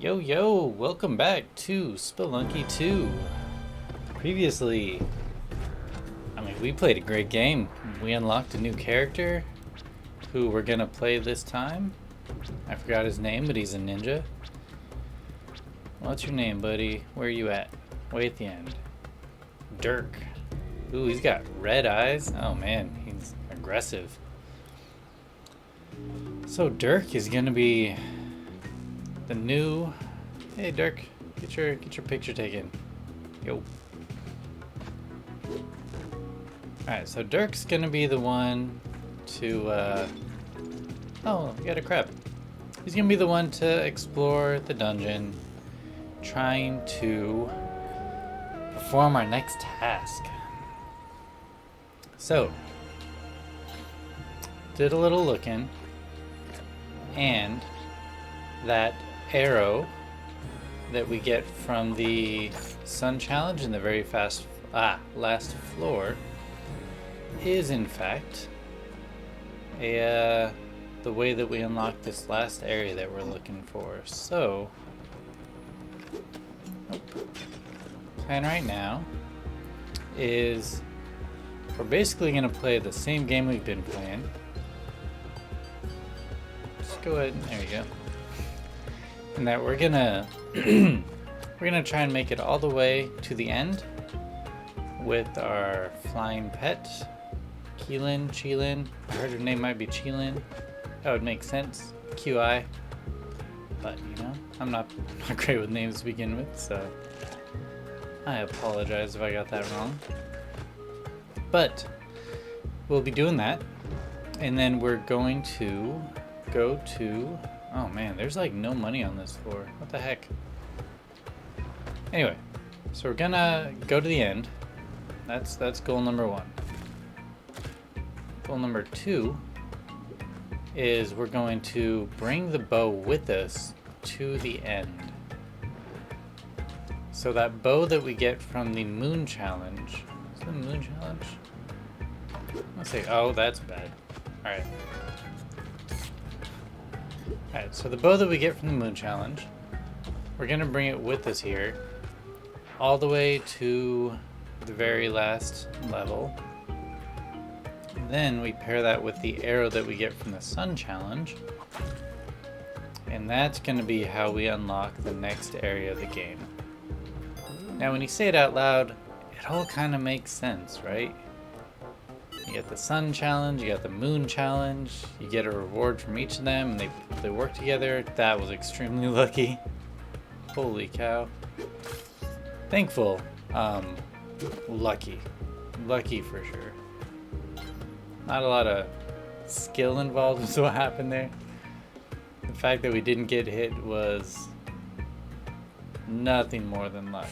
Yo, yo, welcome back to Spelunky 2. Previously, we played a great game. We unlocked a new character who we're gonna play this time. I forgot his name, but he's a ninja. What's your name, buddy? Where are you at? Way at the end. Dirk. Ooh, he's got red eyes. Oh man, he's aggressive. So Dirk is gonna be the new. Hey Dirk, get your picture taken. Yo. Alright, so Dirk's gonna be the one to oh, we got a crab. He's gonna be the one to explore the dungeon, trying to perform our next task. So, did a little looking, and that arrow that we get from the sun challenge in the very last floor is in fact the way that we unlock this last area that we're looking for. So plan right now is we're basically going to play the same game we've been playing. Just go ahead, there you go. And that we're gonna try and make it all the way to the end with our flying pet, Chilin. I heard her name might be Chilin. That would make sense. QI. But you know, I'm not great with names to begin with, so I apologize if I got that wrong. But we'll be doing that, and then we're going to go to. Oh man, there's like no money on this floor. What the heck? Anyway, so we're gonna go to the end. That's goal number 1. Goal number 2 is we're going to bring the bow with us to the end. So that bow that we get from the moon challenge. Is it the moon challenge? Let's see. Oh, that's bad. Alright. Alright, so the bow that we get from the moon challenge, we're going to bring it with us here all the way to the very last level. And then we pair that with the arrow that we get from the sun challenge, and that's going to be how we unlock the next area of the game. Now when you say it out loud, it all kind of makes sense, right? You get the sun challenge, you got the moon challenge, you get a reward from each of them, and they work together. That was extremely lucky. Holy cow. Thankful. Lucky. Lucky for sure. Not a lot of skill involved with what happened there. The fact that we didn't get hit was nothing more than luck.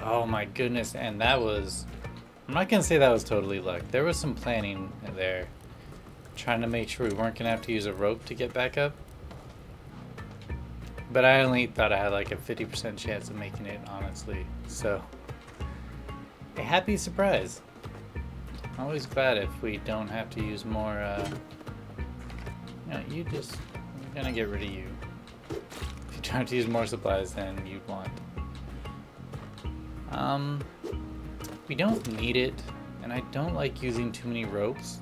Oh my goodness, and that was... I'm not going to say that was totally luck. There was some planning there. Trying to make sure we weren't going to have to use a rope to get back up. But I only thought I had like a 50% chance of making it, honestly. So, a happy surprise. Always glad if we don't have to use more, we're going to get rid of you. If you try to use more supplies than you'd want. We don't need it, and I don't like using too many ropes,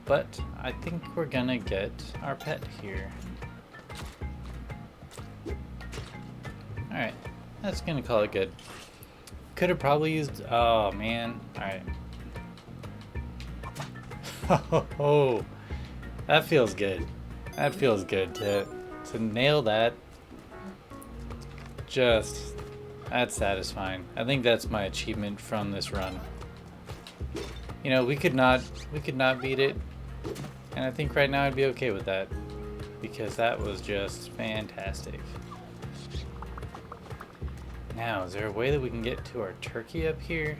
but I think we're gonna get our pet here. Alright, that's gonna call it good. Could have probably used, oh man, alright. Oh, that feels good. That feels good to nail that. That's satisfying. I think that's my achievement from this run. You know, we could not beat it, and I think right now I'd be okay with that, because that was just fantastic. Now, is there a way that we can get to our turkey up here?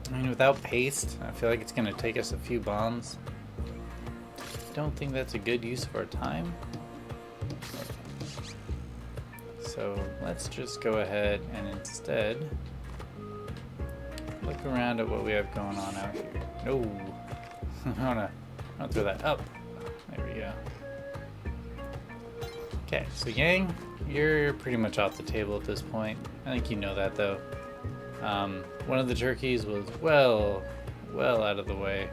I mean, without paste, I feel like it's gonna take us a few bombs. Don't think that's a good use of our time. So let's just go ahead and instead look around at what we have going on out here. No, I wanna throw that up. There we go. Okay, so Yang, you're pretty much off the table at this point. I think you know that though. One of the turkeys was well out of the way.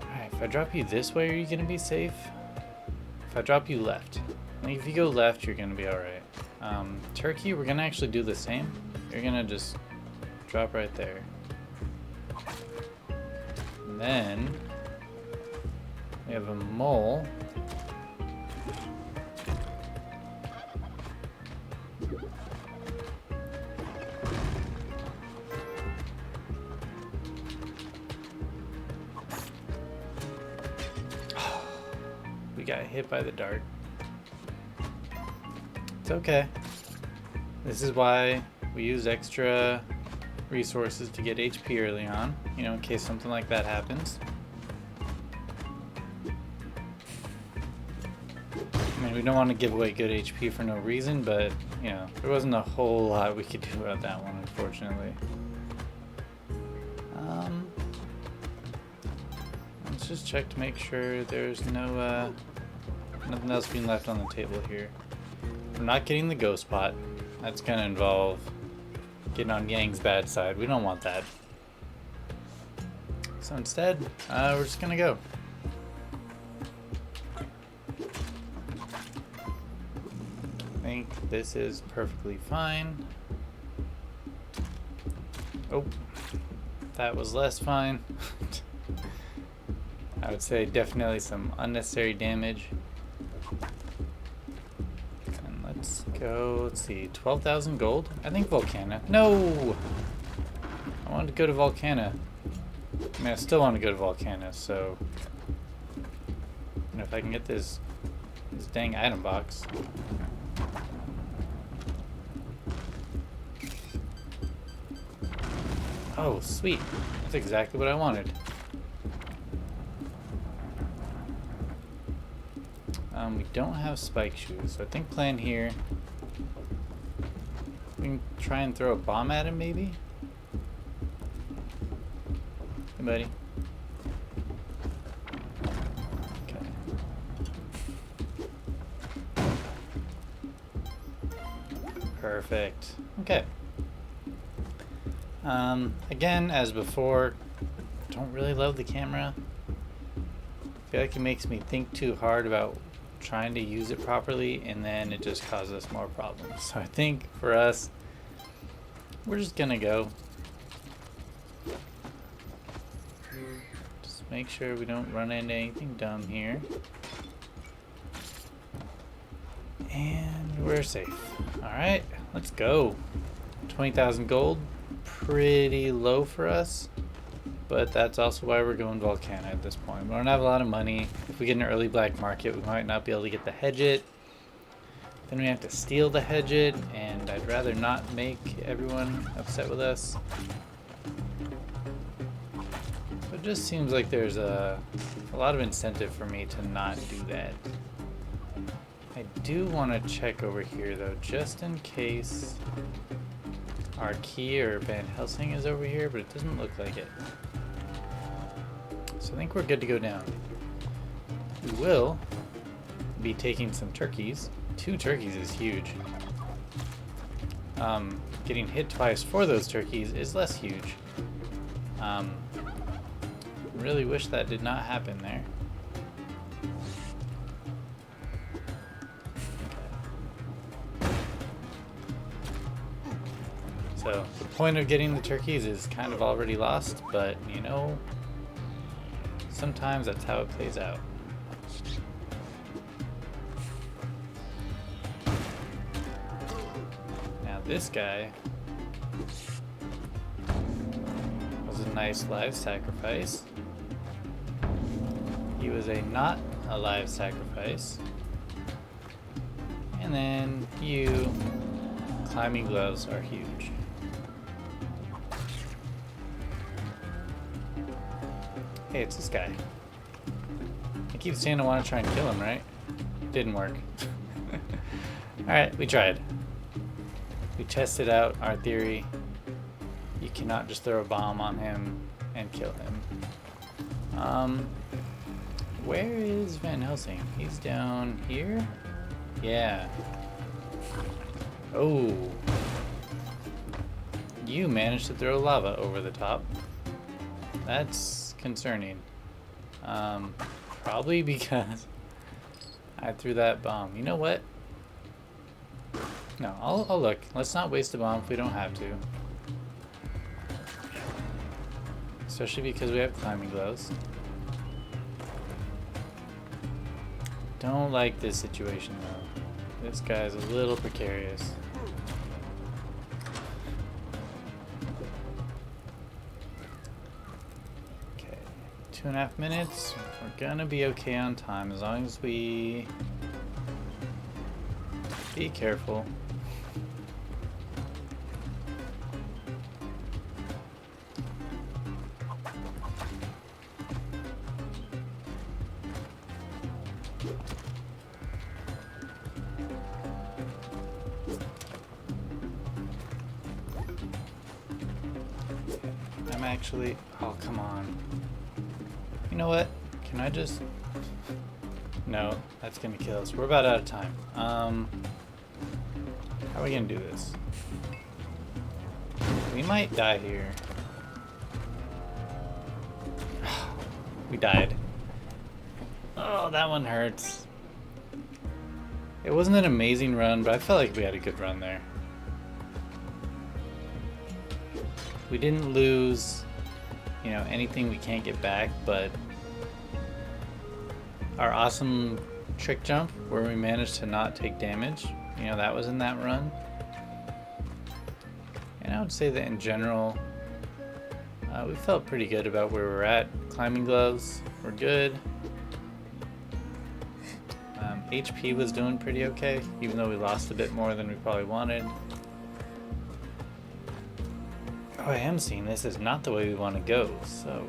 Alright, if I drop you this way, are you gonna be safe? If I drop you left. I think if you go left, you're gonna be alright. Turkey, we're gonna actually do the same. You're gonna just drop right there. And then we have a mole. We got hit by the dart. It's okay. This is why we use extra resources to get HP early on, you know, in case something like that happens. I mean, we don't want to give away good HP for no reason, but, you know, there wasn't a whole lot we could do about that one, unfortunately. Let's just check to make sure there's no, nothing else being left on the table here. We're not getting the ghost pot. That's going to involve getting on Yang's bad side. We don't want that. So instead, we're just going to go. I think this is perfectly fine. Oh, that was less fine. I would say definitely some unnecessary damage. And let's go, let's see, 12,000 gold? I think Volcana. No! I wanted to go to Volcana. I mean, I still want to go to Volcana, so... You know, if I can get this dang item box. Oh, sweet. That's exactly what I wanted. We don't have spike shoes, so I think plan here. We can try and throw a bomb at him, maybe? Hey, buddy. Okay. Perfect. Okay. Again, as before, don't really love the camera. I feel like it makes me think too hard about trying to use it properly, and then it just causes us more problems. So I think for us, we're just gonna go. Just make sure we don't run into anything dumb here. And we're safe. Alright, let's go. 20,000 gold. Pretty low for us. But that's also why we're going Volcana at this point. We don't have a lot of money. If we get an early black market, we might not be able to get the Hedget. Then we have to steal the Hedget, and I'd rather not make everyone upset with us. So it just seems like there's a lot of incentive for me to not do that. I do want to check over here though, just in case our key or Van Helsing is over here, but it doesn't look like it. So I think we're good to go down. We will be taking some turkeys. 2 turkeys is huge. Getting hit twice for those turkeys is less huge. Really wish that did not happen there. So the point of getting the turkeys is kind of already lost, but you know, sometimes that's how it plays out. Now this guy was a nice live sacrifice. He was a not a live sacrifice. And then you, climbing gloves are huge. Hey, it's this guy. I keep saying I want to try and kill him, right? Didn't work. Alright, we tried. We tested out our theory. You cannot just throw a bomb on him and kill him. Where is Van Helsing? He's down here? Yeah. Oh. You managed to throw lava over the top. That's concerning. Probably because I threw that bomb. You know what? No, I'll look. Let's not waste a bomb if we don't have to. Especially because we have climbing gloves. Don't like this situation though. This guy's a little precarious. Okay, 2.5 minutes. We're gonna be okay on time as long as we be careful. I'm actually... Oh, come on. You know what? Can I just... No, that's gonna kill us. We're about out of time. How are we gonna do this? We might die here. We died. Oh, that one hurts. It wasn't an amazing run, but I felt like we had a good run there. We didn't lose, you know, anything we can't get back, but our awesome trick jump where we managed to not take damage, you know, that was in that run. And I would say that in general, we felt pretty good about where we're at. Climbing gloves were good. HP was doing pretty okay, even though we lost a bit more than we probably wanted. Oh, I am seeing this is not the way we want to go, so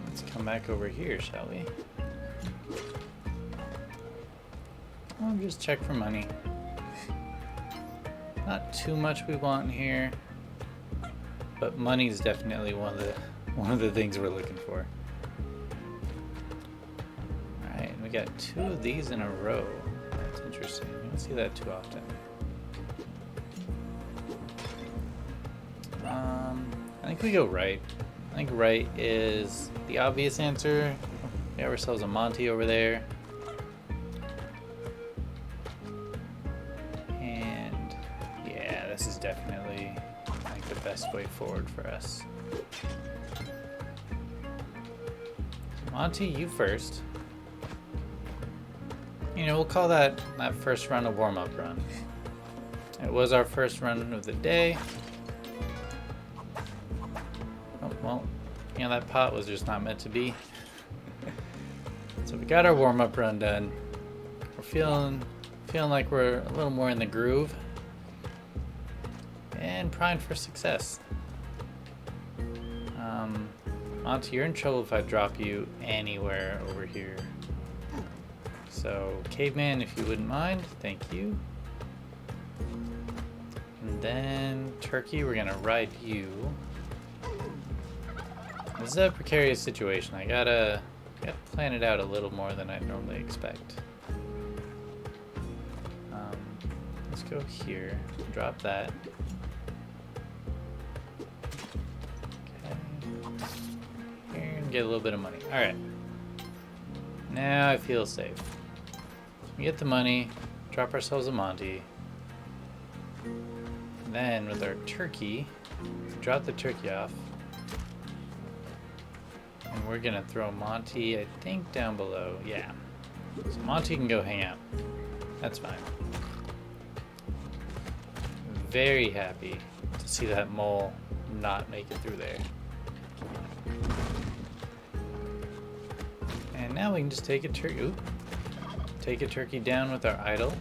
let's come back over here, shall we? I'll just check for money. Not too much we want in here, but money is definitely one of the things we're looking for. All right, we got 2 of these in a row. That's interesting. We don't see that too often. I think we go right. I think right is the obvious answer. We have ourselves a Monty over there. And yeah, this is definitely, I think, the best way forward for us. Monty, you first. You know, we'll call that first run a warm-up run. It was our first run of the day. Oh, well, you know, that pot was just not meant to be. So we got our warm-up run done. We're feeling like we're a little more in the groove. And primed for success. Monty, you're in trouble if I drop you anywhere over here. So, Caveman, if you wouldn't mind, thank you. And then, Turkey, we're gonna ride you. This is a precarious situation. I gotta plan it out a little more than I normally expect. Let's go here. Drop that. Okay. Here and get a little bit of money. All right. Now I feel safe. We get the money. Drop ourselves a Monty. Then with our turkey, drop the turkey off. And we're gonna throw Monty, I think, down below. Yeah. So Monty can go hang out. That's fine. Very happy to see that mole not make it through there. And now we can just take a turkey down with our idol.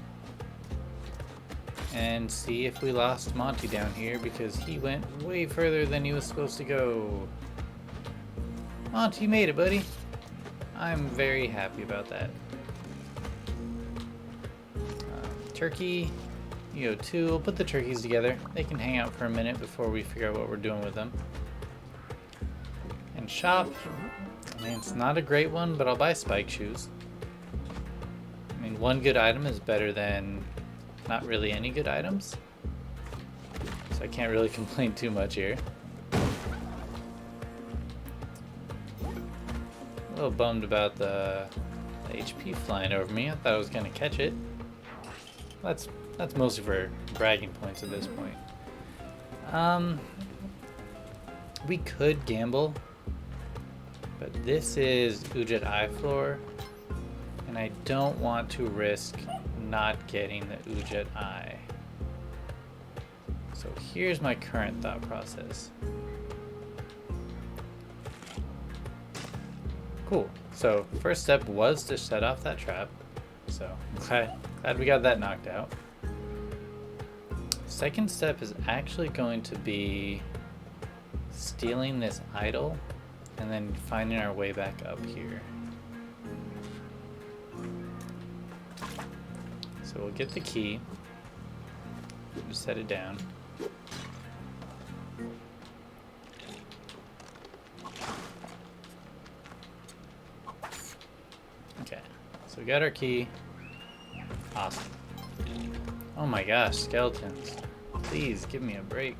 And see if we lost Monty down here because he went way further than he was supposed to go. Monty, you made it, buddy. I'm very happy about that. Turkey, you go too. We'll put the turkeys together. They can hang out for a minute before we figure out what we're doing with them. And shop, I mean, it's not a great one, but I'll buy spike shoes. I mean, one good item is better than not really any good items. So I can't really complain too much here. A little bummed about the HP flying over me. I thought I was gonna catch it. That's mostly for bragging points at this point. We could gamble, but this is Udjat Eye floor, and I don't want to risk not getting the Udjat Eye. So here's my current thought process. Cool. So first step was to set off that trap. So glad we got that knocked out. Second step is actually going to be stealing this idol and then finding our way back up here. So we'll get the key. Just set it down. Okay, so we got our key. Awesome. Oh my gosh, skeletons. Please give me a break.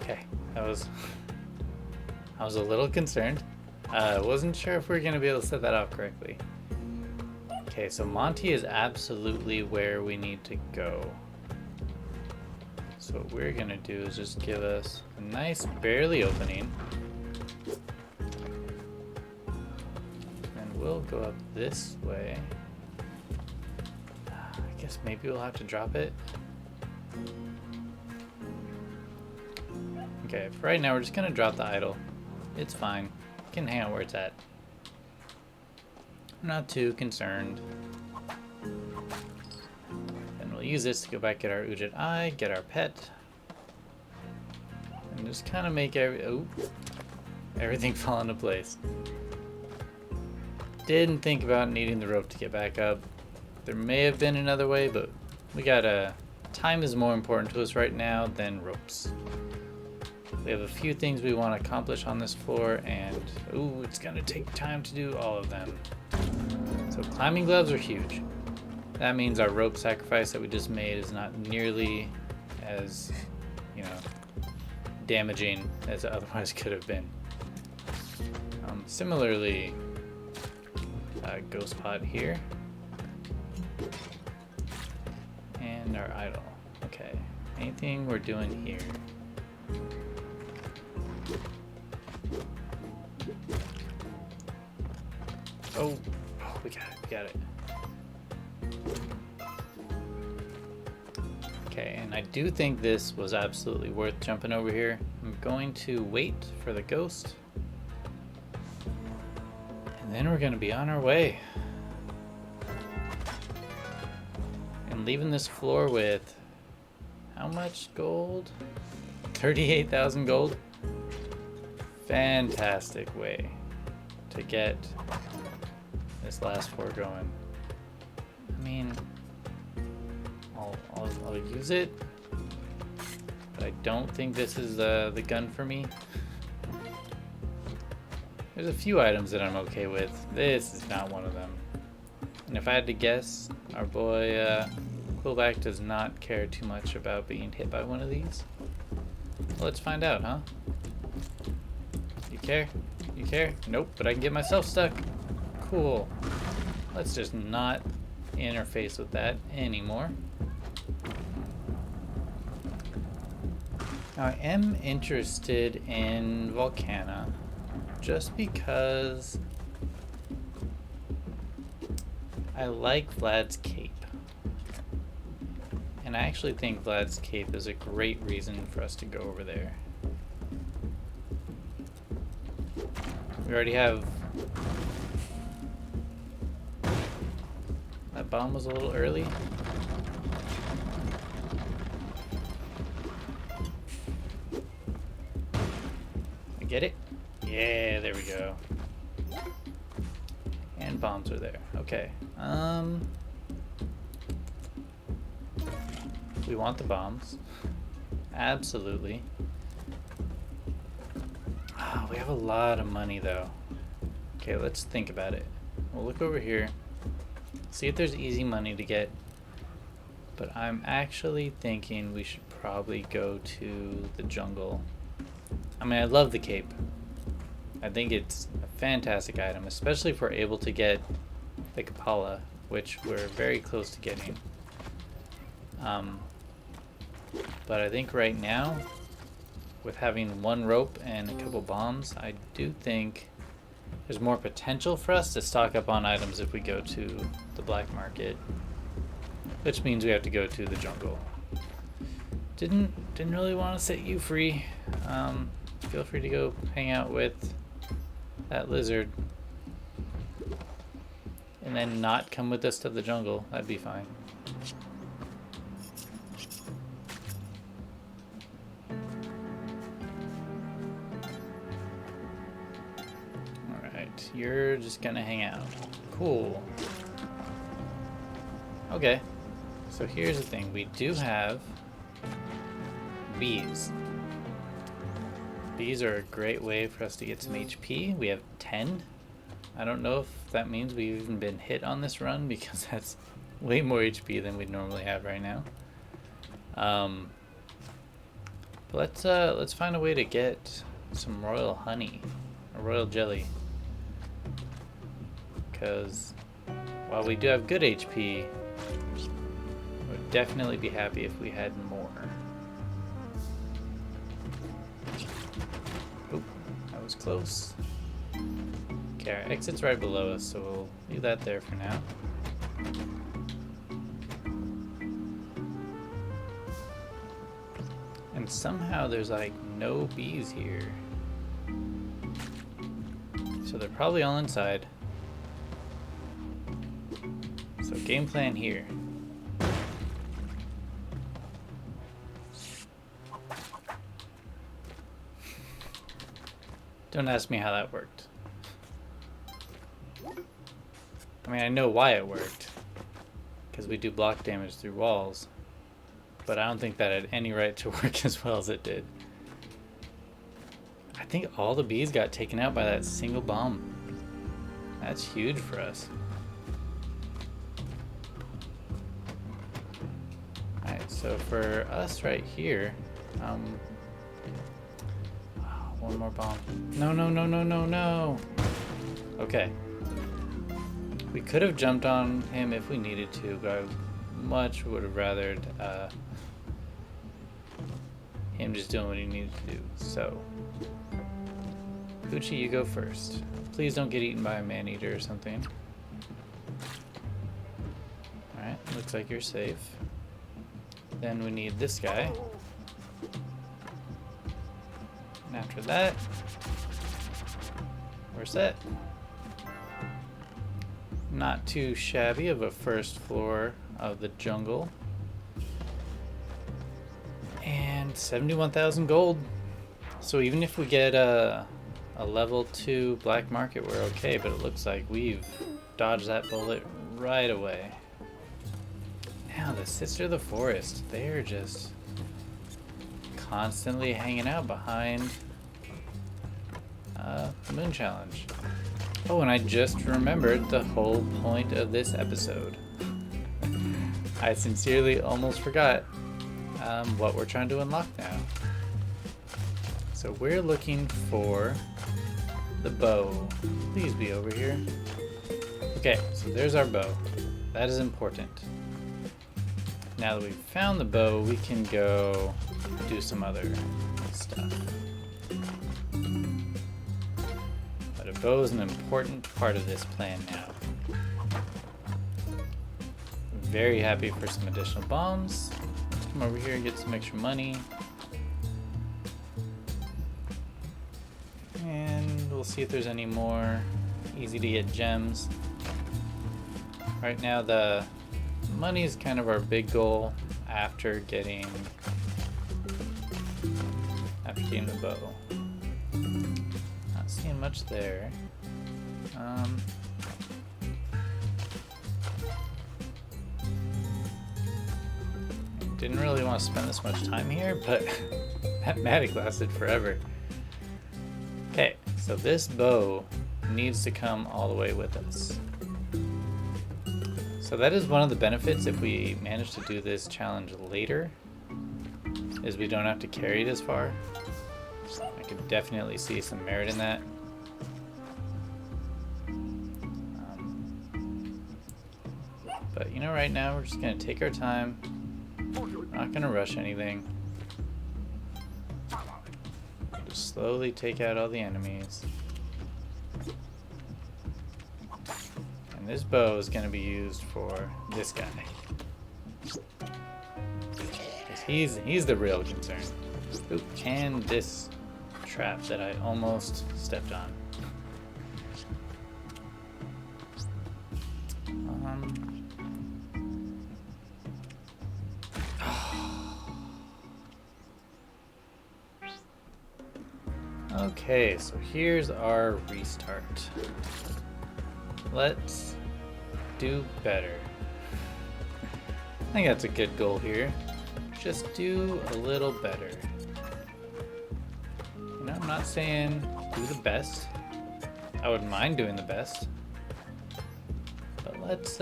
Okay, I was a little concerned. Wasn't sure if we were gonna be able to set that off correctly. Okay, so Monty is absolutely where we need to go. So what we're gonna do is just give us a nice barely opening. And we'll go up this way. I guess maybe we'll have to drop it. Okay, for right now we're just gonna drop the idol. It's fine. It can hang out where it's at. I'm not too concerned. And we'll use this to go back, get our Udjat Eye, get our pet. And just kind of make everything fall into place. Didn't think about needing the rope to get back up. There may have been another way, but we gotta... Time is more important to us right now than ropes. We have a few things we want to accomplish on this floor, and it's gonna take time to do all of them. So climbing gloves are huge. That means our rope sacrifice that we just made is not nearly as, damaging as it otherwise could have been. Similarly, ghost pot here. And our idol. Okay, anything we're doing here? Oh, we got it. Okay, and I do think this was absolutely worth jumping over here. I'm going to wait for the ghost. And then we're going to be on our way. And leaving this floor with how much gold? 38,000 gold? Fantastic way to get this last floor going. I mean, I'll use it, but I don't think this is the gun for me. There's a few items that I'm okay with. This is not one of them. And if I had to guess, our boy Quillback does not care too much about being hit by one of these. Well, let's find out, huh? You care? You care? Nope, but I can get myself stuck. Cool. Let's just not interface with that anymore. Now, I am interested in Volcana just because I like Vlad's cape. And I actually think Vlad's cape is a great reason for us to go over there. We already have... That bomb was a little early. I get it? Yeah, there we go. And bombs are there. Okay. We want the bombs. Absolutely. Oh, we have a lot of money though. Okay, let's think about it. We'll look over here, see if there's easy money to get. But I'm actually thinking we should probably go to the jungle. I mean, I love the cape. I think it's a fantastic item, especially if we're able to get the Kapala, which we're very close to getting. But I think right now, with having one rope and a couple bombs, I do think there's more potential for us to stock up on items if we go to the black market, which means we have to go to the jungle. Didn't really want to set you free. Feel free to go hang out with that lizard and then not come with us to the jungle. That'd be fine. Alright, you're just gonna hang out. Cool. Okay, so here's the thing. We do have bees. Bees are a great way for us to get some HP. We have 10. I don't know if that means we've even been hit on this run, because that's way more HP than we'd normally have right now. But let's find a way to get some royal honey or royal jelly, because while we do have good HP, would definitely be happy if we had more. Oop, that was close. Okay, our exit's right below us, so we'll leave that there for now. And somehow there's like no bees here. So they're probably all inside. So game plan here. Don't ask me how that worked. I mean, I know why it worked, because we do block damage through walls, but I don't think that had any right to work as well as it did. I think all the bees got taken out by that single bomb. That's huge for us. Alright, so for us right here, one more bomb. No, no, no, no, no, no. Okay. We could have jumped on him if we needed to, but I much would have rathered him just doing what he needed to do. So, Poochie, you go first. Please don't get eaten by a man-eater or something. Alright, looks like you're safe. Then we need this guy. And after that, we're set. Not too shabby of a first floor of the jungle. And 71,000 gold. So even if we get a level 2 black market, we're okay, but it looks like we've dodged that bullet right away. Now the Sister of the Forest, they're just constantly hanging out behind the Moon Challenge. Oh, and I just remembered the whole point of this episode. I sincerely almost forgot what we're trying to unlock now. So we're looking for the bow. Please be over here. Okay, so there's our bow. That is important. Now that we've found the bow, we can go do some other stuff. But a bow is an important part of this plan now. Very happy for some additional bombs. Let's come over here and get some extra money. And we'll see if there's any more easy to get gems. Right now the money is kind of our big goal after getting the bow. Not seeing much there. Didn't really want to spend this much time here, but that magic lasted forever. Okay, so this bow needs to come all the way with us. So that is one of the benefits if we manage to do this challenge later, is we don't have to carry it as far. I could definitely see some merit in that. But you know, right now we're just gonna take our time. Not gonna rush anything. Just slowly take out all the enemies. And this bow is gonna be used for this guy. 'Cause he's the real concern. Ooh, and this trap that I almost stepped on. Okay, so here's our restart. Let's do better. I think that's a good goal here. Just do a little better. You know, I'm not saying do the best. I wouldn't mind doing the best. But let's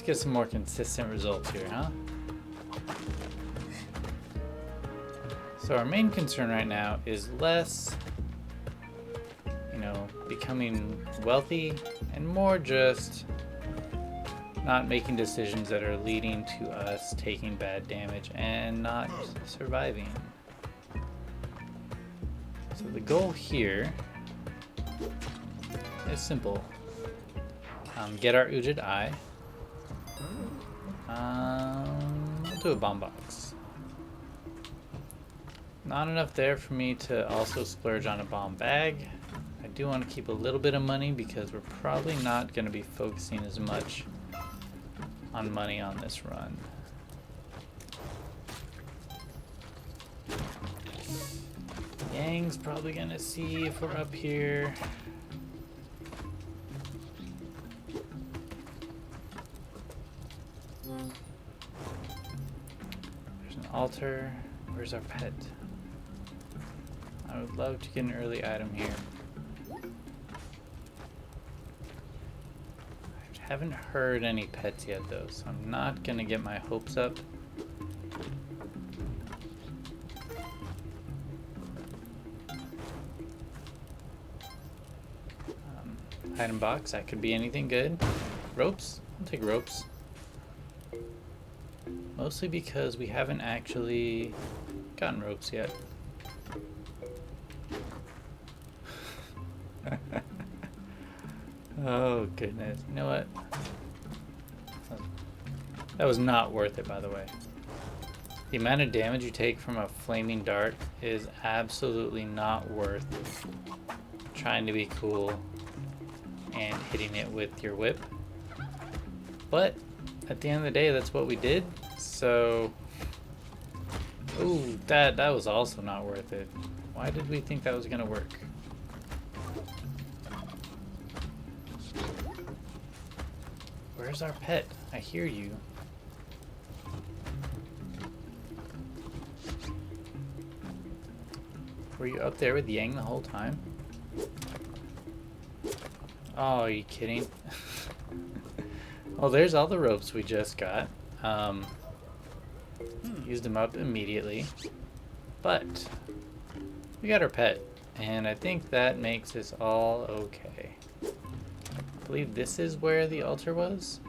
get some more consistent results here, huh? So our main concern right now is less, you know, becoming wealthy and more just not making decisions that are leading to us taking bad damage and not surviving. So the goal here is simple. Get our Ujid Eye. We'll do a bomb box. Not enough there for me to also splurge on a bomb bag. I do want to keep a little bit of money because we're probably not going to be focusing as much on money on this run. Yang's probably going to see if we're up here. There's an altar. Where's our pet? I would love to get an early item here. I haven't heard any pets yet though, so I'm not gonna get my hopes up. Item box, that could be anything good. Ropes? I'll take ropes. Mostly because we haven't actually gotten ropes yet. Oh goodness, you know what? That was not worth it, by the way. The amount of damage you take from a flaming dart is absolutely not worth trying to be cool and hitting it with your whip. But at the end of the day, that's what we did. So, ooh, that was also not worth it. Why did we think that was gonna work? Where's our pet? I hear you. Were you up there with Yang the whole time? Oh, are you kidding? Well, there's all the ropes we just got. Used them up immediately. But we got our pet, and I think that makes us all okay. I believe this is where the altar was.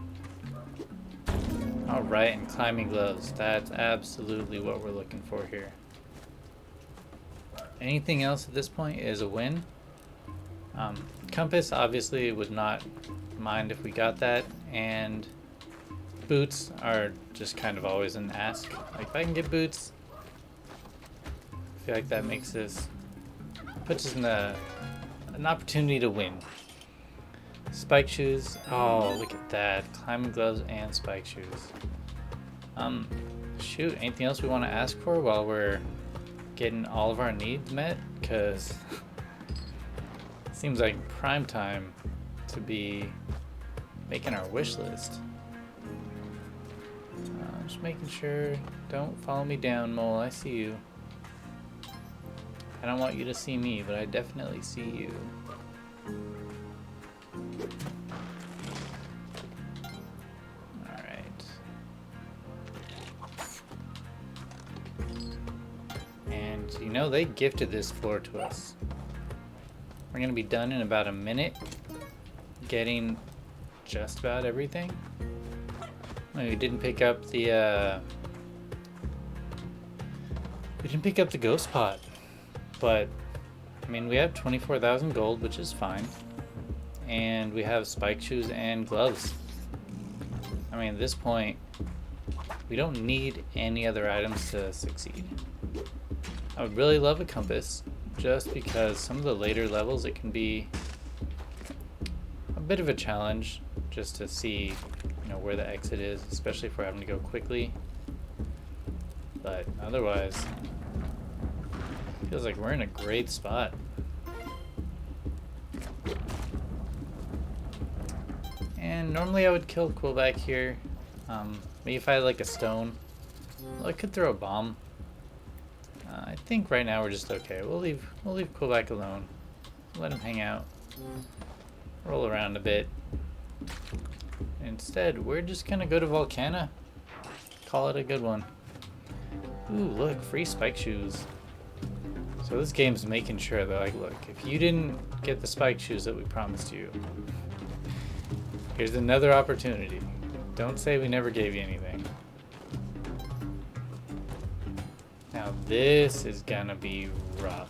Alright, and climbing gloves. That's absolutely what we're looking for here. Anything else at this point is a win. Compass obviously would not mind if we got that, and boots are just kind of always an ask. Like, if I can get boots, I feel like that makes us, puts us in an opportunity to win. Spike shoes. Oh, look at that. Climbing gloves and spike shoes. Shoot, anything else we want to ask for while we're getting all of our needs met? Because it seems like prime time to be making our wish list. I'm just making sure. Don't follow me down, Mole. I see you. I don't want you to see me, but I definitely see you. Alright. And you know, they gifted this floor to us. We're gonna be done in about a minute getting just about everything. We didn't pick up the ghost pot, but I mean, we have 24,000 gold, which is fine, and we have spike shoes and gloves. I mean, at this point, we don't need any other items to succeed. I would really love a compass, just because some of the later levels it can be a bit of a challenge just to see, you know, where the exit is, especially if we're having to go quickly. But otherwise, feels like we're in a great spot. And normally I would kill Quillback here. Maybe if I had like a stone, well, I could throw a bomb. I think right now we're just okay. We'll leave Quillback alone. Let him hang out. Roll around a bit. Instead, we're just gonna go to Volcana. Call it a good one. Ooh, look, free spike shoes. So this game's making sure that, like, look, if you didn't get the spike shoes that we promised you, here's another opportunity. Don't say we never gave you anything. Now this is gonna be rough.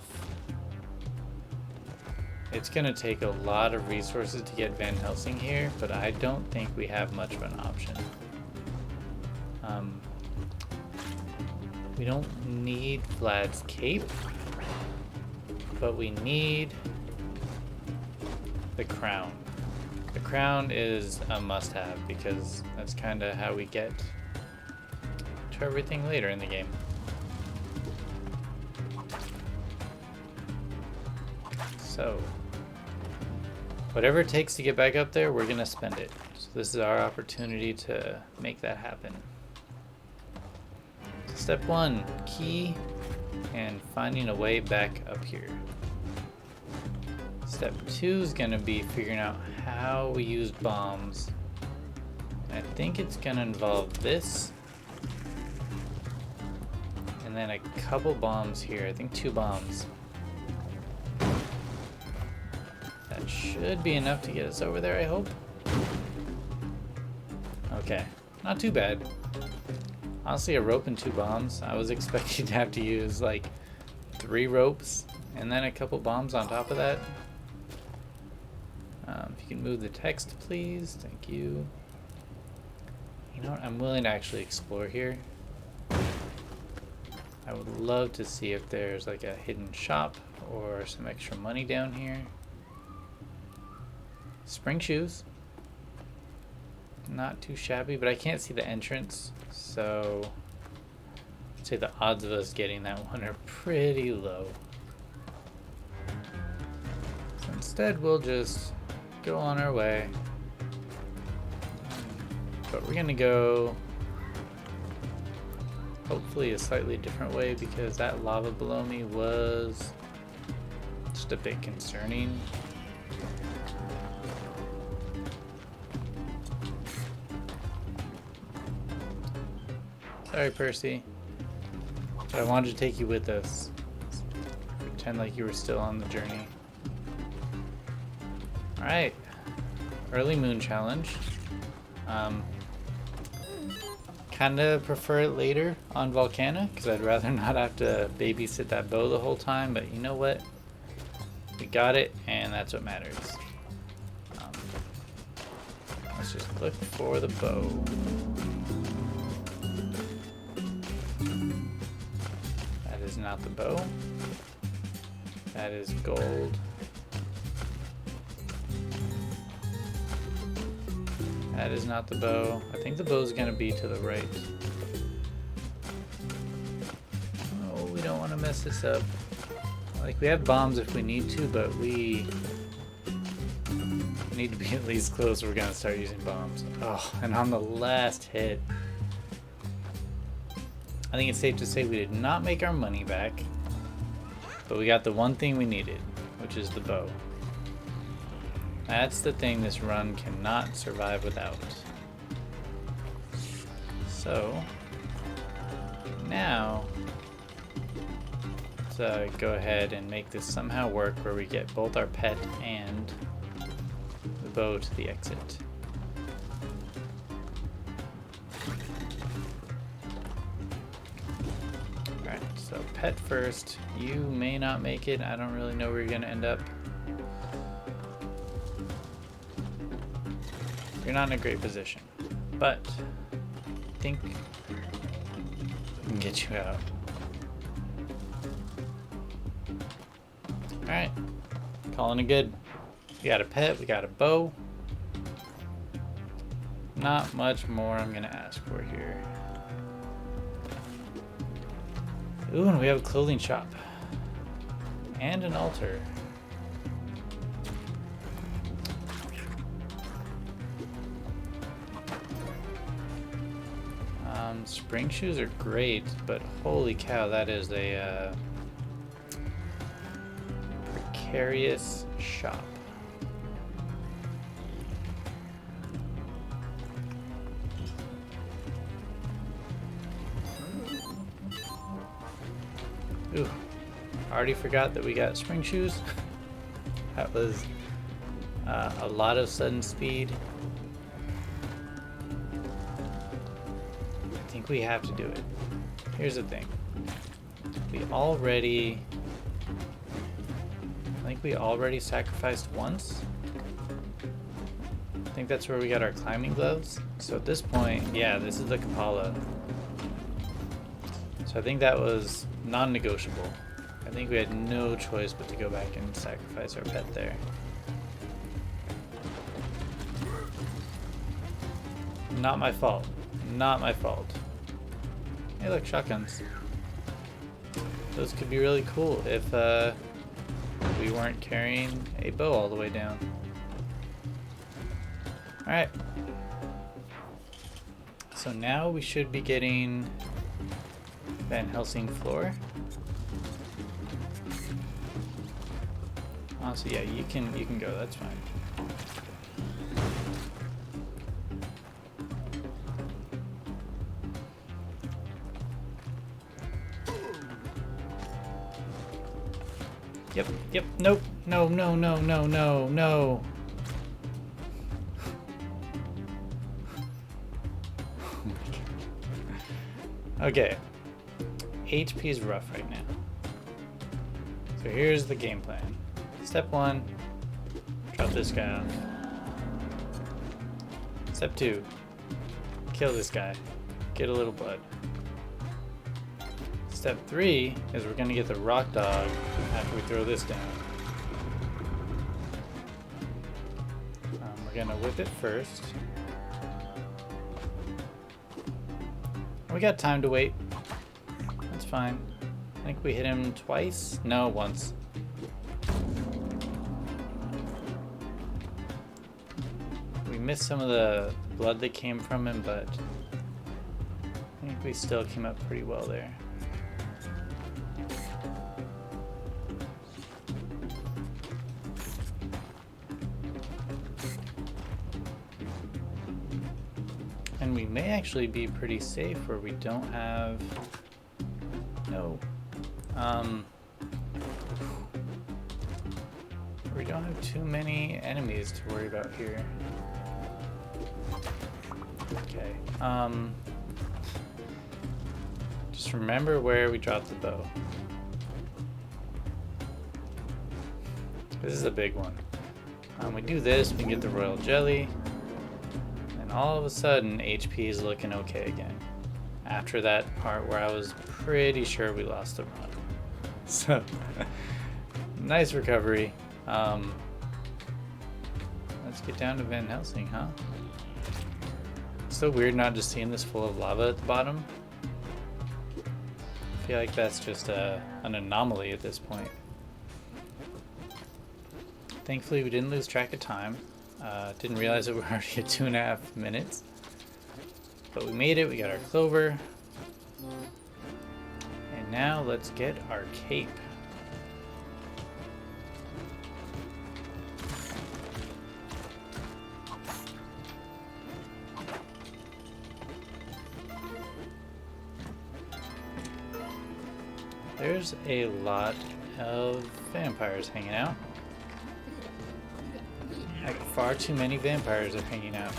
It's gonna take a lot of resources to get Van Helsing here, but I don't think we have much of an option. We don't need Vlad's cape, but we need the crown. The crown is a must-have because that's kind of how we get to everything later in the game. So, whatever it takes to get back up there, we're gonna spend it. So this is our opportunity to make that happen. Step 1, key and finding a way back up here. Step 2 is gonna be figuring out how we use bombs. I think it's gonna involve this and then a couple bombs here. I think 2 bombs. That should be enough to get us over there, I hope. Okay, not too bad. Honestly, a rope and 2 bombs. I was expecting to have to use like 3 ropes and then a couple bombs on top of that. If you can move the text, please. Thank you. You know what? I'm willing to actually explore here. I would love to see if there's like a hidden shop or some extra money down here. Spring shoes. Not too shabby, but I can't see the entrance, so I'd say the odds of us getting that one are pretty low. So instead, we'll just go on our way. But we're gonna go hopefully a slightly different way because that lava below me was just a bit concerning. Sorry, Percy. But I wanted to take you with us. Pretend like you were still on the journey. Alright. Early moon challenge. Kinda prefer it later on Volcana, because I'd rather not have to babysit that bow the whole time, but you know what? We got it, and that's what matters. Let's just look for the bow. Is not the bow. That is gold. That is not the bow. I think the bow is going to be to the right. Oh, we don't want to mess this up. Like, we have bombs if we need to, but we need to be at least close. We're going to start using bombs. Oh, and on the last hit. I think it's safe to say we did not make our money back, but we got the one thing we needed, which is the bow. That's the thing this run cannot survive without. So, now, let's go ahead and make this somehow work where we get both our pet and the bow to the exit. Alright, so pet first. You may not make it. I don't really know where you're going to end up. You're not in a great position, but I think we can get you out. Alright, calling it good. We got a pet, we got a bow. Not much more I'm gonna ask for here. Ooh, and we have a clothing shop. And an altar. Spring shoes are great, but holy cow, that is a precarious shop. Ooh, already forgot that we got spring shoes. That was a lot of sudden speed. I think we have to do it. Here's the thing. I think we already sacrificed once. I think that's where we got our climbing gloves. So at this point, yeah, this is the Kapala. So I think that was non-negotiable. I think we had no choice but to go back and sacrifice our pet there. Not my fault. Not my fault. Hey, look, shotguns. Those could be really cool if we weren't carrying a bow all the way down. Alright. So now we should be getting Van Helsing floor. So yeah, you can go, that's fine. Yep, nope, no. Okay, HP is rough right now. So here's the game plan. Step 1, drop this guy off. Step 2, kill this guy, get a little blood. Step 3 is we're gonna get the rock dog after we throw this down. We're gonna whip it first. We got time to wait. That's fine. I think we hit him twice? No, once. We missed some of the blood that came from him, but I think we still came up pretty well there. And we may actually be pretty safe where we don't have we don't have too many enemies to worry about here. Okay. Just remember where we dropped the bow. This is a big one. We do this, we can get the royal jelly. All of a sudden, HP is looking okay again. After that part where I was pretty sure we lost the run. So, nice recovery. Let's get down to Van Helsing, huh? It's so weird not just seeing this full of lava at the bottom. I feel like that's just an anomaly at this point. Thankfully, we didn't lose track of time. Didn't realize that we're already at 2.5 minutes. But we made it, we got our clover. now let's get our cape. There's a lot of vampires hanging out. Like, far too many vampires are hanging out.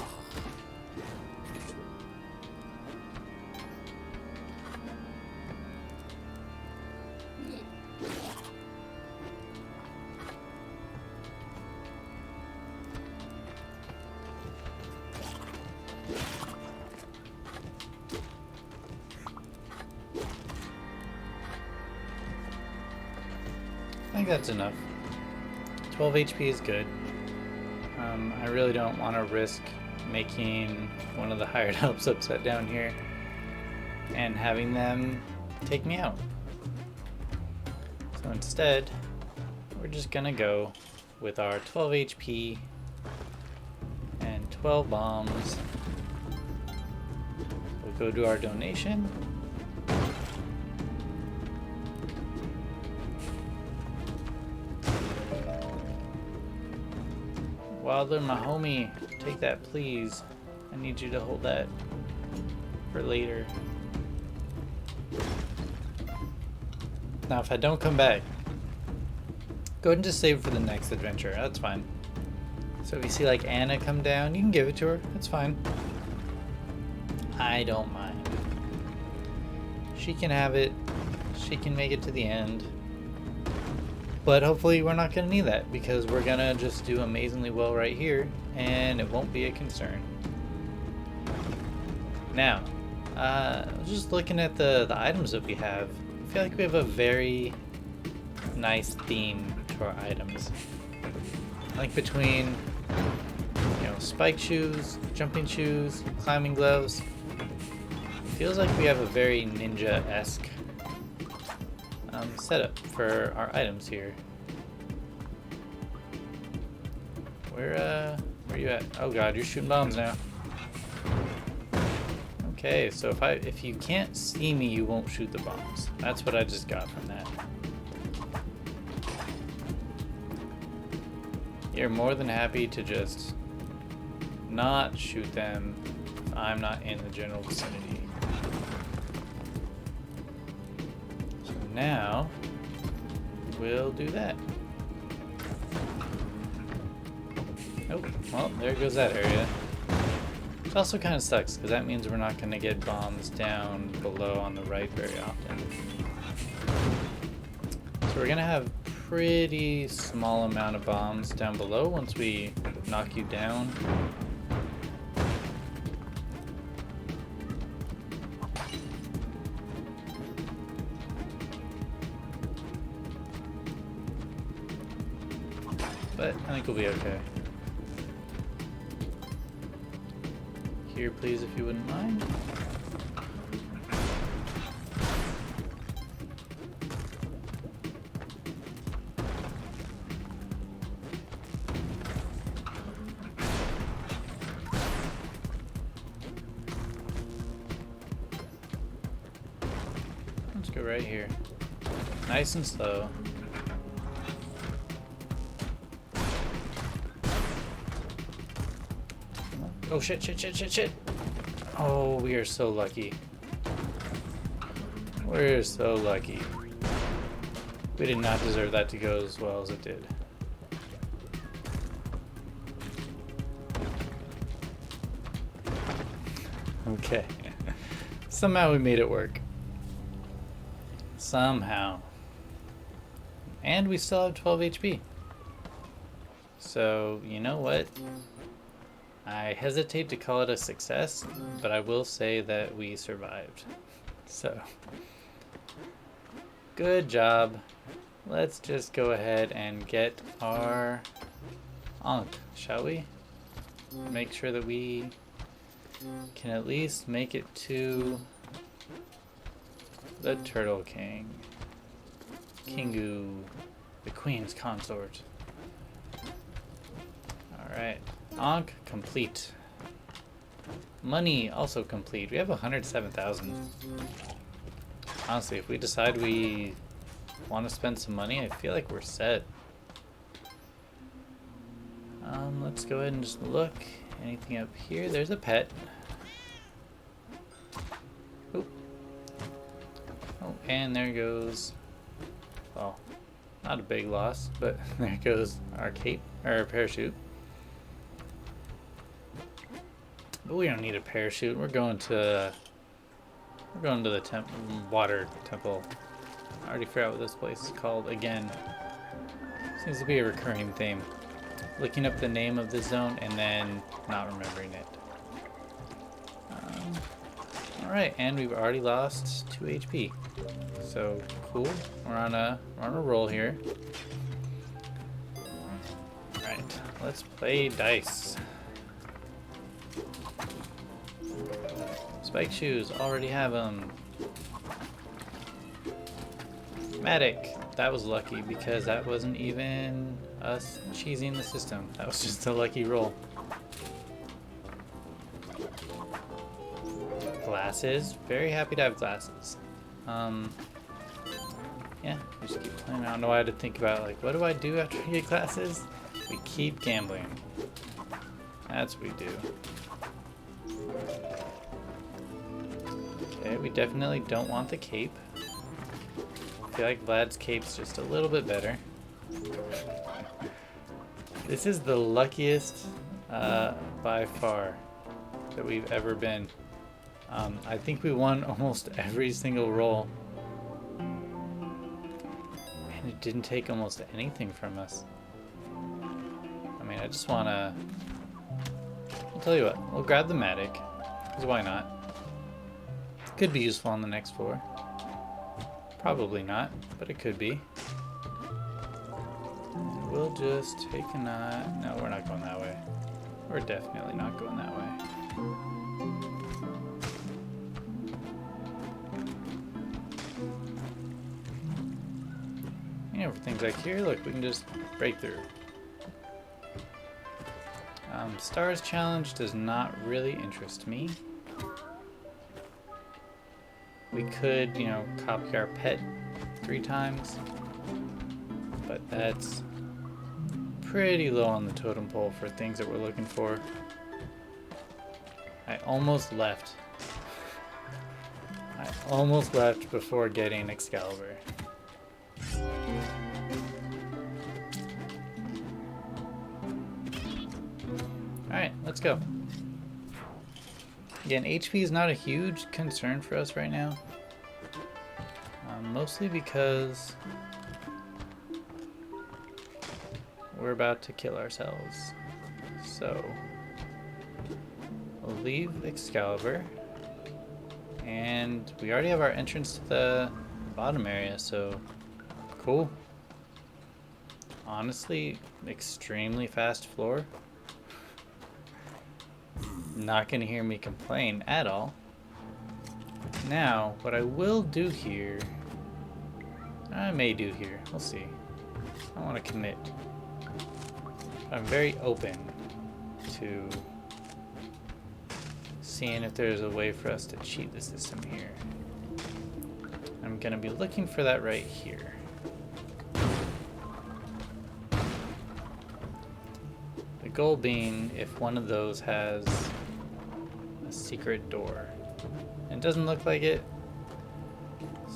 I think that's enough. 12 HP is good. I really don't want to risk making one of the hired helps upset down here and having them take me out. So instead, we're just gonna go with our 12 HP and 12 bombs. We'll go to our donation. Wilder, my homie, take that please. I need you to hold that for later. Now if I don't come back, go ahead and just save it for the next adventure. That's fine. So if you see like Anna come down, you can give it to her. That's fine. I don't mind. She can have it. She can make it to the end. But hopefully we're not going to need that because we're going to just do amazingly well right here and it won't be a concern. Now, just looking at the items that we have, I feel like we have a very nice theme to our items. Like between, you know, spike shoes, jumping shoes, climbing gloves, feels like we have a very ninja-esque setup for our items here. Where you at? Oh god, you're shooting bombs now. Okay, so if you can't see me, you won't shoot the bombs. That's what I just got from that. You're more than happy to just not shoot them if I'm not in the general vicinity. So now we'll do that. Oh, well, there goes that area. It also kind of sucks because that means we're not going to get bombs down below on the right very often. So we're going to have pretty small amount of bombs down below once we knock you down. But I think we'll be okay. Here, please, if you wouldn't mind. Let's go right here. Nice and slow. Oh shit, shit, shit, shit, shit. Oh, we are so lucky. We're so lucky. We did not deserve that to go as well as it did. Okay. Somehow we made it work. Somehow. And we still have 12 HP. So, you know what? I hesitate to call it a success, but I will say that we survived. So, good job. Let's just go ahead and get our Ankh, shall we? Make sure that we can at least make it to the Turtle King. Kingu, the Queen's consort. Alright. Ankh complete. Money also complete. We have 107,000. Honestly, if we decide we want to spend some money, I feel like we're set. Let's go ahead and just look. Anything up here? There's a pet. Oop. Oh, and there goes, well, not a big loss, but there goes our cape, or our parachute. But we don't need a parachute. We're going to the water temple. I already forgot what this place is called again. Seems to be a recurring theme. Looking up the name of the zone and then not remembering it. Alright, and we've already lost 2 HP. So cool. We're on a roll here. Alright, let's play dice. Spike shoes, already have them. Matic, that was lucky because that wasn't even us cheesing the system. That was just a lucky roll. Glasses, very happy to have glasses. Yeah, we just keep playing. I don't know why I had to think about like, what do I do after we get glasses? We keep gambling. That's what we do. Okay, we definitely don't want the cape. I feel like Vlad's cape's just a little bit better. This is the luckiest by far that we've ever been. I think we won almost every single roll. And it didn't take almost anything from us. I mean, I just want to... I'll tell you what, we'll grab the Matic, because why not? It could be useful on the next floor. Probably not, but it could be. We'll just take a knot. No, we're not going that way. We're definitely not going that way. You know, for things like here, look, we can just break through. Stars challenge does not really interest me. We could, you know, copy our pet 3 times, but that's pretty low on the totem pole for things that we're looking for. I almost left. I almost left before getting Excalibur. Alright, let's go. Again, HP is not a huge concern for us right now. Mostly because we're about to kill ourselves. So, we'll leave Excalibur. And we already have our entrance to the bottom area, so cool. Honestly, extremely fast floor. Not gonna hear me complain at all. Now, what I will do here, I may do here, we'll see. I don't want to commit. I'm very open to seeing if there's a way for us to cheat the system here. I'm gonna be looking for that right here. The goal being if one of those has a secret door. It doesn't look like it,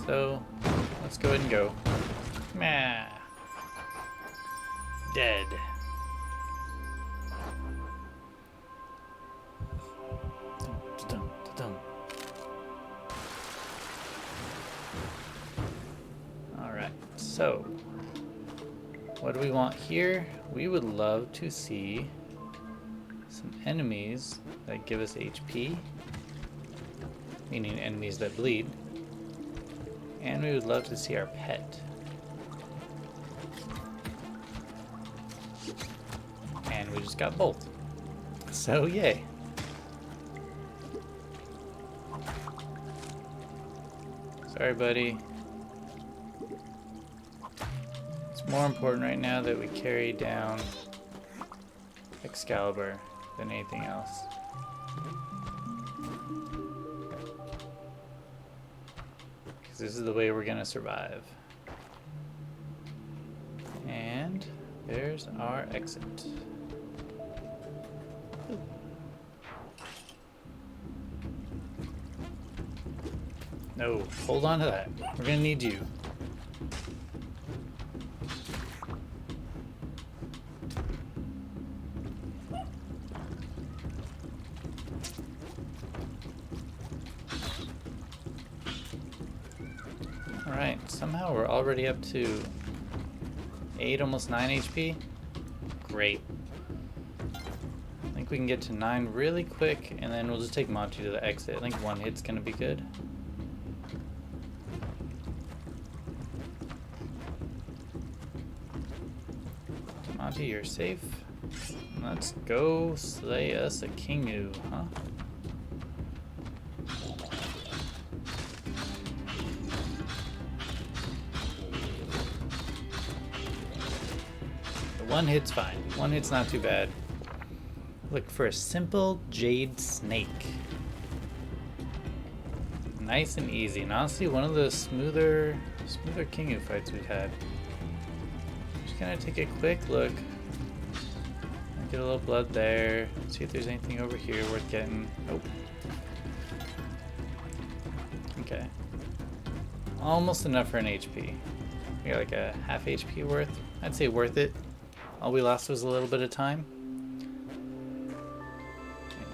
so let's go ahead and go. Meh. Dead. Alright, so what do we want here? We would love to see some enemies that give us HP, meaning enemies that bleed, and we would love to see our pet. And we just got both. So yay. Sorry, buddy. It's more important right now that we carry down Excalibur than anything else. because this is the way we're gonna survive. And there's our exit. Ooh. No, hold on to that. We're gonna need you. Alright, somehow we're already up to 8, almost 9 HP. Great. I think we can get to 9 really quick, and then we'll just take Monty to the exit. I think one hit's gonna be good. Monty, you're safe. Let's go slay us a Kingu, huh? One hit's fine. One hit's not too bad. Look for a simple jade snake. Nice and easy. And honestly, one of the smoother Kingu fights we've had. Just gonna take a quick look. Get a little blood there. See if there's anything over here worth getting. Nope. Okay. Almost enough for an HP. We got like a half HP worth. I'd say worth it. All we lost was a little bit of time.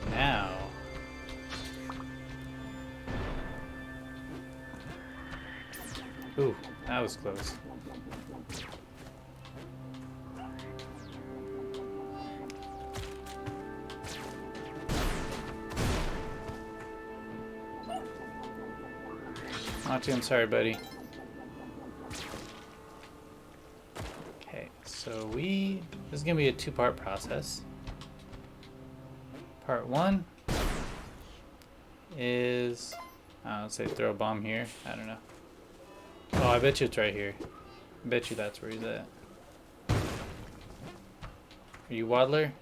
And now... Ooh, that was close. Monty, I'm sorry, buddy. So this is going to be a 2-part process. Part 1 is, let's say throw a bomb here. I don't know. Oh, I bet you it's right here. I bet you that's where he's at. Are you Waddler?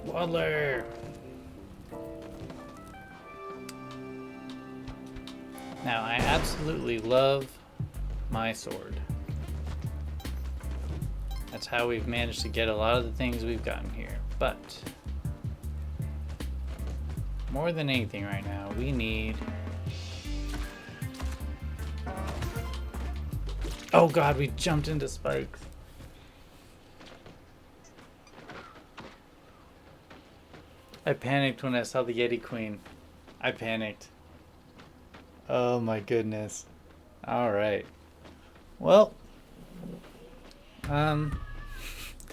Waddler! Now, I absolutely love my sword. That's how we've managed to get a lot of the things we've gotten here. But more than anything right now, we need... Oh god, we jumped into spikes. I panicked when I saw the Yeti Queen. I panicked. Oh my goodness. Alright. Well...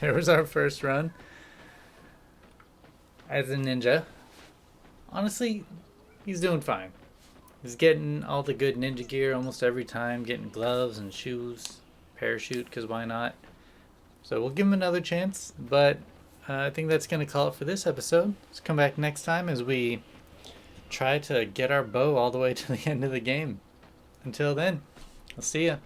there was our first run as a ninja. Honestly, he's doing fine. He's getting all the good ninja gear almost every time, getting gloves and shoes, parachute, because why not? So we'll give him another chance, but I think that's going to call it for this episode. Let's come back next time as we try to get our bow all the way to the end of the game. Until then, I'll see ya.